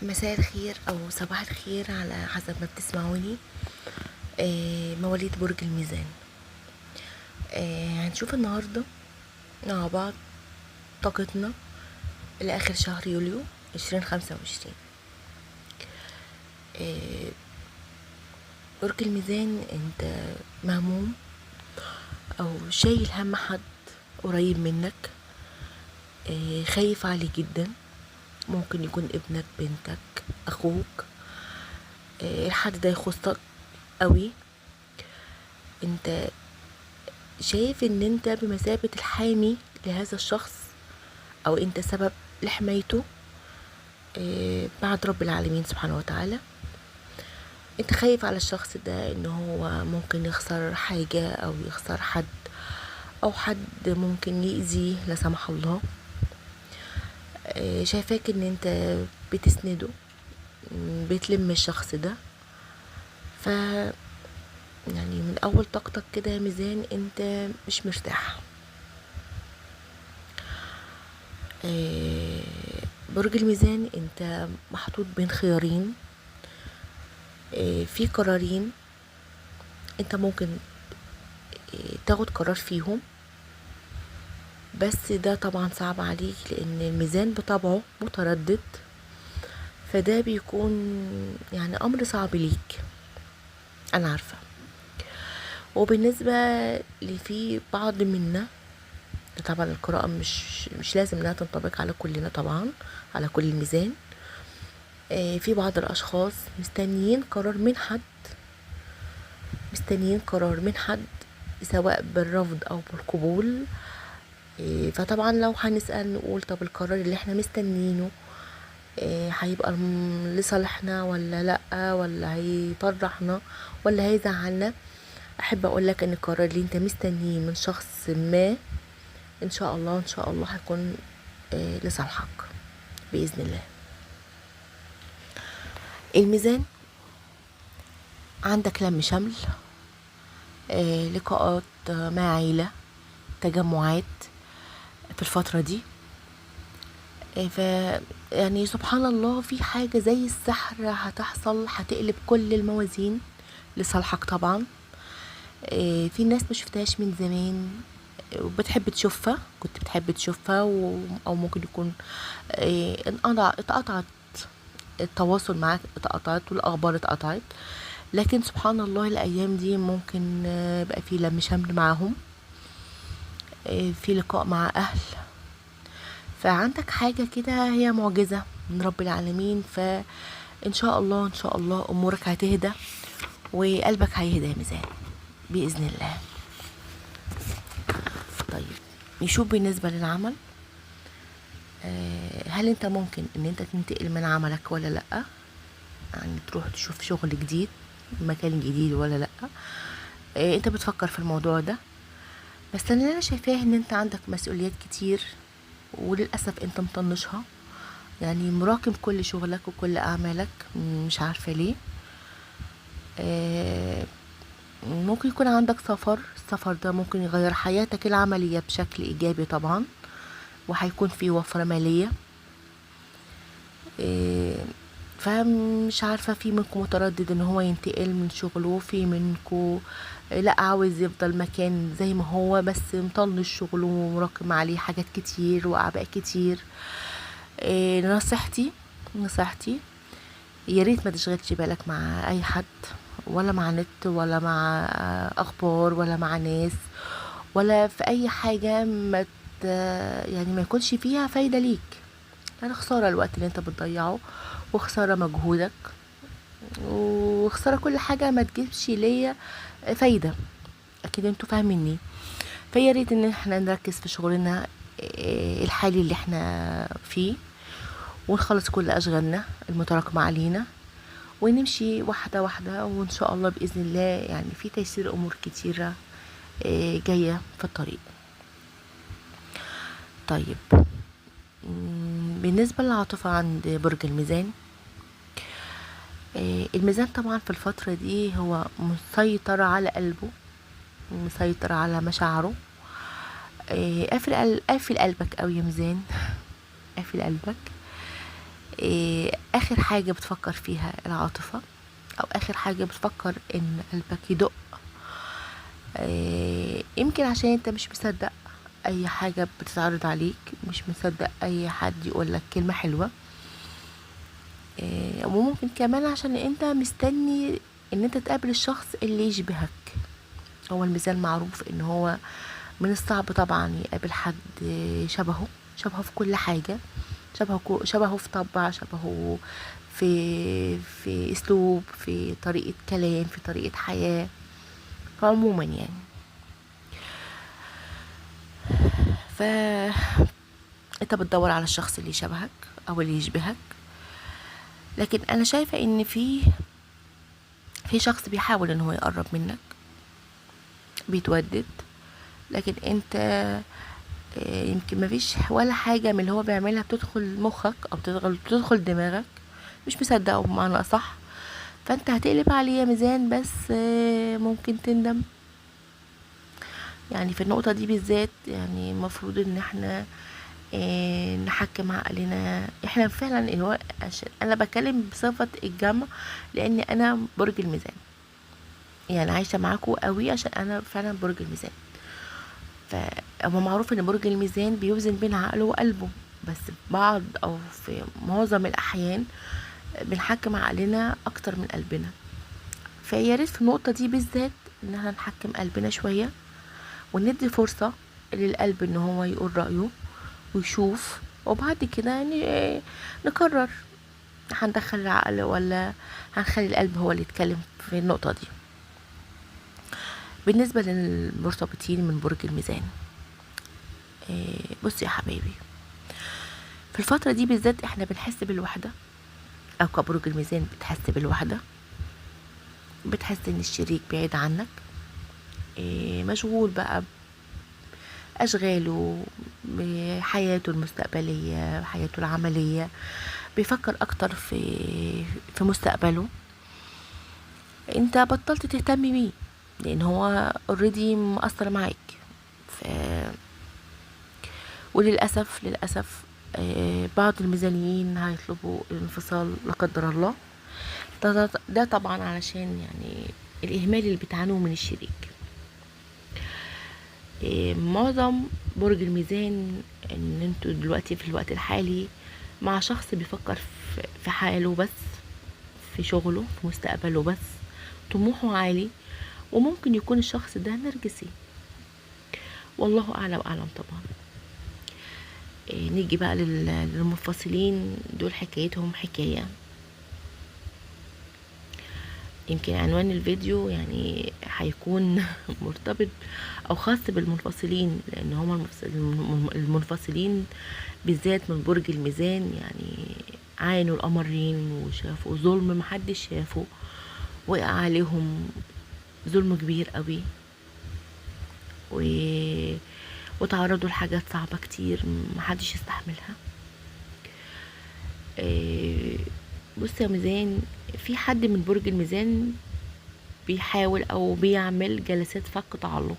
مساء الخير او صباح الخير على حسب ما بتسمعوني. مواليد برج الميزان. هنشوف النهارده مع بعض طاقتنا لاخر شهر يوليو 2025. برج الميزان، انت مهموم او شايل هم حد قريب منك، خايف عليه جدا. ممكن يكون ابنك، بنتك، اخوك. الحد ده يخصك قوي. انت شايف ان انت بمثابة الحامي لهذا الشخص، او انت سبب لحمايته بعد رب العالمين سبحانه وتعالى. انت خايف على الشخص ده ان هو ممكن يخسر حاجة او يخسر حد، او حد ممكن يأذيه لا سمح الله. شايفاك ان انت بتسنده، بتلم الشخص ده. ف يعني من اول طاقتك كده يا ميزان انت مش مرتاح. برج الميزان انت محطوط بين خيارين. في قرارين انت ممكن تاخد قرار فيهم، بس ده طبعا صعب عليك لان الميزان بطبعه متردد، فده بيكون يعني امر صعب ليك، انا عارفة. وبالنسبة في بعض منا، طبعا القراءة مش لازم انها تنطبق على كلنا طبعا، على كل الميزان. في بعض الاشخاص مستنيين قرار من حد، سواء بالرفض او بالقبول. فطبعا لو هنسأل نقول طب القرار اللي احنا مستنيينه هيبقى لصالحنا ولا لا، ولا هيفرحنا ولا هيزعلنا. احب اقول لك ان القرار اللي انت مستنيه من شخص ما ان شاء الله هيكون لصالحك باذن الله. الميزان عندك لم شمل، لقاءات مع عيلة، تجمعات في الفترة دي. ف يعني سبحان الله في حاجة زي السحر هتحصل، هتقلب كل الموازين لصالحك طبعا. في ناس ما شفتهاش من زمان وبتحب تشوفها، كنت بتحب تشوفها او ممكن يكون اتقطعت التواصل معاك، اتقطعت والاخبار اتقطعت. لكن سبحان الله الايام دي ممكن بقى في لم شمل معاهم، في لقاء مع اهل. فعندك حاجة كده هي معجزة من رب العالمين، فإن شاء الله أمورك هتهدى وقلبك هيهدى يا ميزان بإذن الله. طيب نشوف بالنسبة للعمل. هل انت ممكن ان انت تنتقل من عملك ولا لأ؟ يعني تروح تشوف شغل جديد، مكان جديد ولا لأ؟ انت بتفكر في الموضوع ده، بس انا شايفاه ان انت عندك مسؤوليات كتير وللأسف انت مطنشها، يعني مراقب كل شغلك وكل اعمالك، مش عارفة ليه. ممكن يكون عندك سفر، السفر ده ممكن يغير حياتك العملية بشكل ايجابي طبعا، وهيكون في وفرة مالية. فمش عارفة، في منكم متردد ان هو ينتقل من شغله، في منكم لا عاوز يفضل مكان زي ما هو بس مطنش شغله ومراكم عليه حاجات كتير واعباء كتير. نصيحتي يا ريت ما تشغلش بالك مع اي حد، ولا مع نت، ولا مع اخبار، ولا مع ناس، ولا في اي حاجة يعني ما يكونش فيها فايدة ليك. يعني خسارة الوقت اللي انت بتضيعه، وخسارة مجهودك، وخسارة كل حاجة ما تجيبش ليا فايدة. اكيد انتوا فاهميني. فيا ريت ان احنا نركز في شغلنا الحالي اللي احنا فيه، ونخلص كل اشغالنا المتراكمة علينا، ونمشي واحدة واحدة، وان شاء الله بإذن الله يعني في تيسير امور كتيرة جاية في الطريق. طيب بالنسبة للعاطفة عند برج الميزان، الميزان طبعا في الفترة دي هو مسيطر على قلبه، مسيطر على مشاعره. قافل قلبك قوي يا ميزان. قافل قلبك. اخر حاجة بتفكر فيها العاطفة، او اخر حاجة بتفكر ان قلبك يدق. يمكن عشان انت مش مصدق اي حاجة بتتعرض عليك، مش مصدق اي حد يقولك كلمة حلوة. وممكن كمان عشان انت مستني ان انت تقابل الشخص اللي يشبهك. هو المثال معروف ان هو من الصعب طبعا يقابل حد شبهه في كل حاجة، شبهه في طبع، شبهه في اسلوب، في طريقة كلام، في طريقة حياة. فعموما يعني انت بتدور على الشخص اللي يشبهك او اللي يشبهك. لكن انا شايفة ان في شخص بيحاول ان هو يقرب منك، بيتودد، لكن انت يمكن مفيش ولا حاجة من اللي هو بيعملها بتدخل مخك او بتدخل دماغك، مش مصدقه بمعنى اصح. فانت هتقلب عليه يا ميزان، بس ممكن تندم. يعني في النقطة دي بالذات يعني المفروض ان احنا نحكم عقلنا. احنا فعلا عشان انا بكلم بصفة الجمع، لان انا برج الميزان، يعني عايشة معاكم قوي عشان انا فعلا برج الميزان. فهو معروف ان برج الميزان بيوزن بين عقله وقلبه، بس في بعض او في معظم الاحيان بنحكم عقلنا اكتر من قلبنا. فياريت في النقطة دي بالذات ان احنا نحكم قلبنا شوية، وندي فرصة للقلب ان هو يقول رأيه ويشوف، وبعد كده يعني نقرر هندخل العقل ولا هنخلي القلب هو اللي يتكلم في النقطة دي. بالنسبة للمرتبطين من برج الميزان، بص يا حبايبي، في الفترة دي بالذات احنا بنحس بالوحدة، او كبرج الميزان بتحس بالوحدة، بتحس ان الشريك بعيد عنك، مشغول بقى بأشغاله، بحياته المستقبلية، حياته العملية، بيفكر اكتر في مستقبله. انت بطلت تهتم بيه لان هو اوريدي مأثر معاك. ف... للأسف بعض الميزانيين هيطلبوا الانفصال لا قدر الله. ده طبعا علشان يعني الإهمال اللي بتعانوه من الشريك. معظم برج الميزان ان انتوا دلوقتي في الوقت الحالي مع شخص بيفكر في حاله بس، في شغله، في مستقبله بس، طموحه عالي. وممكن يكون الشخص ده نرجسي، والله اعلى واعلم طبعا. نيجي بقى للمنفصلين دول، حكايتهم حكاية. يمكن عنوان الفيديو يعني هيكون مرتبط او خاص بالمنفصلين، لان هم المنفصلين بالذات من برج الميزان يعني عانوا القمرين وشافوا ظلم محدش شافه، وقع عليهم ظلم كبير قوي، وتعرضوا لحاجات صعبة كتير محدش يستحملها. بص يا ميزان، في حد من برج الميزان بيحاول او بيعمل جلسات فك تعلق.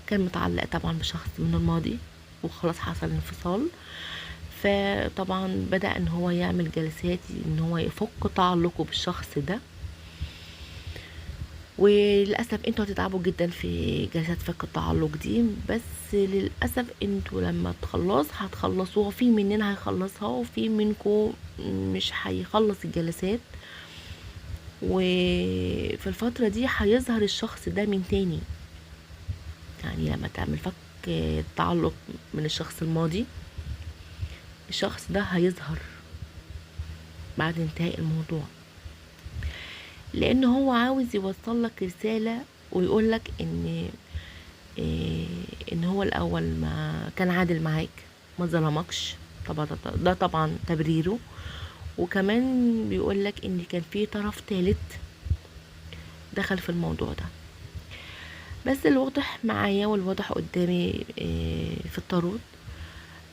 كان متعلق طبعا بشخص من الماضي وخلاص حصل انفصال، فطبعا بدأ ان هو يعمل جلسات ان هو يفك تعلقه بالشخص ده. وللأسف انتوا هتتعبوا جدا في جلسات فك التعلق دي، بس للأسف انتوا لما هتخلصوها. في مننا هيخلصها وفي منكم مش هيخلص الجلسات، وفي الفترة دي هيظهر الشخص ده من تاني. يعني لما تعمل فك التعلق من الشخص الماضي، الشخص ده هيظهر بعد انتهاء الموضوع، لان هو عاوز يوصل لك رسالة ويقول لك ان هو الاول ما كان عادل معاك، ما ظلمكش. طبعا ده طبعا تبريره. وكمان بيقول لك ان كان في طرف ثالث دخل في الموضوع ده. بس الواضح معايا والواضح قدامي في الطرود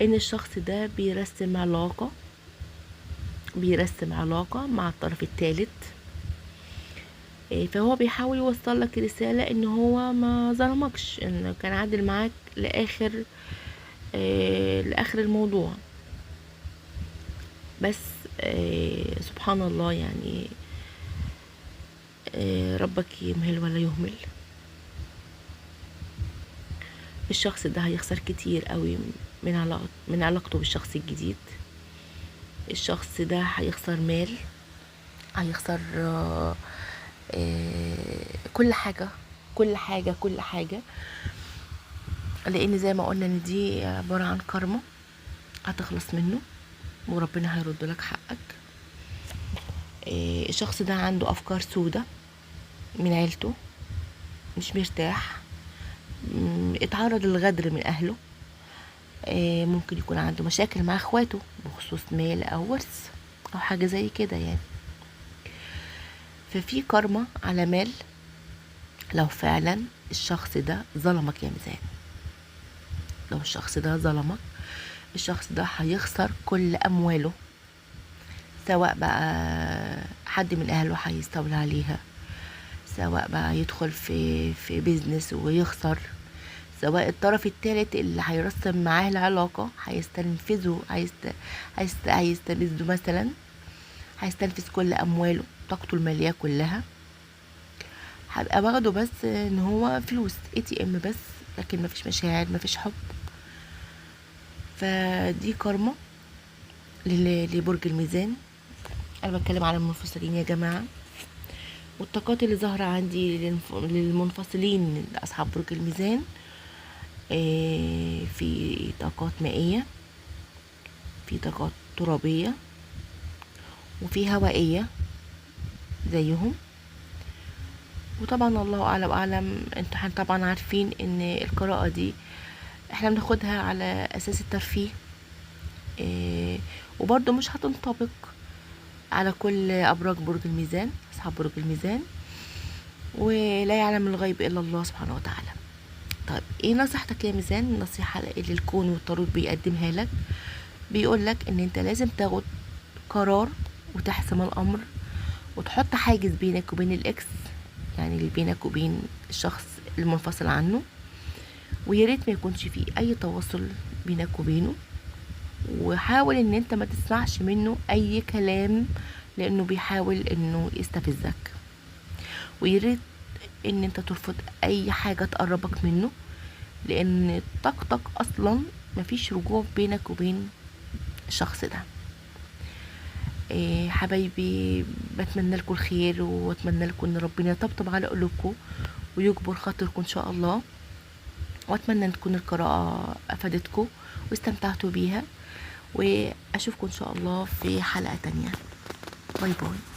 ان الشخص ده بيرسم علاقة مع الطرف الثالث. فهو بيحاول يوصل لك رسالة ان هو ما ظلمكش، انه كان عادل معاك لاخر الموضوع. بس سبحان الله يعني، ربك يمهل ولا يهمل. الشخص ده هيخسر كتير قوي من علاقته بالشخص الجديد. الشخص ده هيخسر مال، هيخسر كل حاجة كل حاجة كل حاجة، لان زي ما قلنا ان دي عبارة عن كارما هتخلص منه وربنا هيرد لك حقك. الشخص ده عنده افكار سودة من عيلته، مش مرتاح، اتعرض للغدر من اهله، ممكن يكون عنده مشاكل مع اخواته بخصوص مال او ورث او حاجة زي كده يعني. ففي كارما على مال لو فعلا الشخص ده ظلمك يا ميزان. لو الشخص ده ظلمك، الشخص ده هيخسر كل امواله، سواء بقى حد من اهله هيستولى عليها، سواء بقى يدخل في بيزنس ويخسر، سواء الطرف الثالث اللي هيرسم معاه العلاقة هيستنفذه، هيستنفذه مثلا، هيستنفذ كل امواله، طاقته المالية كلها، هبقى باخده بس ان هو فلوس ATM بس، لكن مفيش مشاعر، مفيش حب. فدي كارما لبرج الميزان. انا بتكلم على المنفصلين يا جماعة. والطاقات اللي ظاهرة عندي للمنفصلين اصحاب برج الميزان، في طاقات مائية، في طاقات ترابية، وفي هوائية زيهم. وطبعا الله اعلى واعلم، انتوا طبعا عارفين ان القراءة دي احنا بناخدها على اساس الترفيه، وبرضو مش هتنطبق على كل ابراج برج الميزان، اصحاب برج الميزان، ولا يعلم الغيب الا الله سبحانه وتعالى. طيب ايه نصيحتك يا ميزان؟ النصيحة اللي الكون والطاروت بيقدمها لك، بيقول لك ان انت لازم تاخد قرار وتحسم الامر، وتحط حاجز بينك وبين الاكس، يعني اللي بينك وبين الشخص المنفصل عنه، ويا ريت ما يكونش فيه اي تواصل بينك وبينه، وحاول ان انت ما تسمعش منه اي كلام لانه بيحاول انه يستفزك، ويا ريت ان انت ترفض اي حاجة تقربك منه، لان طاقتك اصلا مفيش رجوع بينك وبين الشخص ده. حبايبي، بتمنى لكم الخير، واتمنى لكم ان ربنا يطبطب على قلوبكم ويجبر خاطركم ان شاء الله، واتمنى ان تكون القراءة افادتكم واستمتعتوا بيها، واشوفكم ان شاء الله في حلقة تانية. باي باي.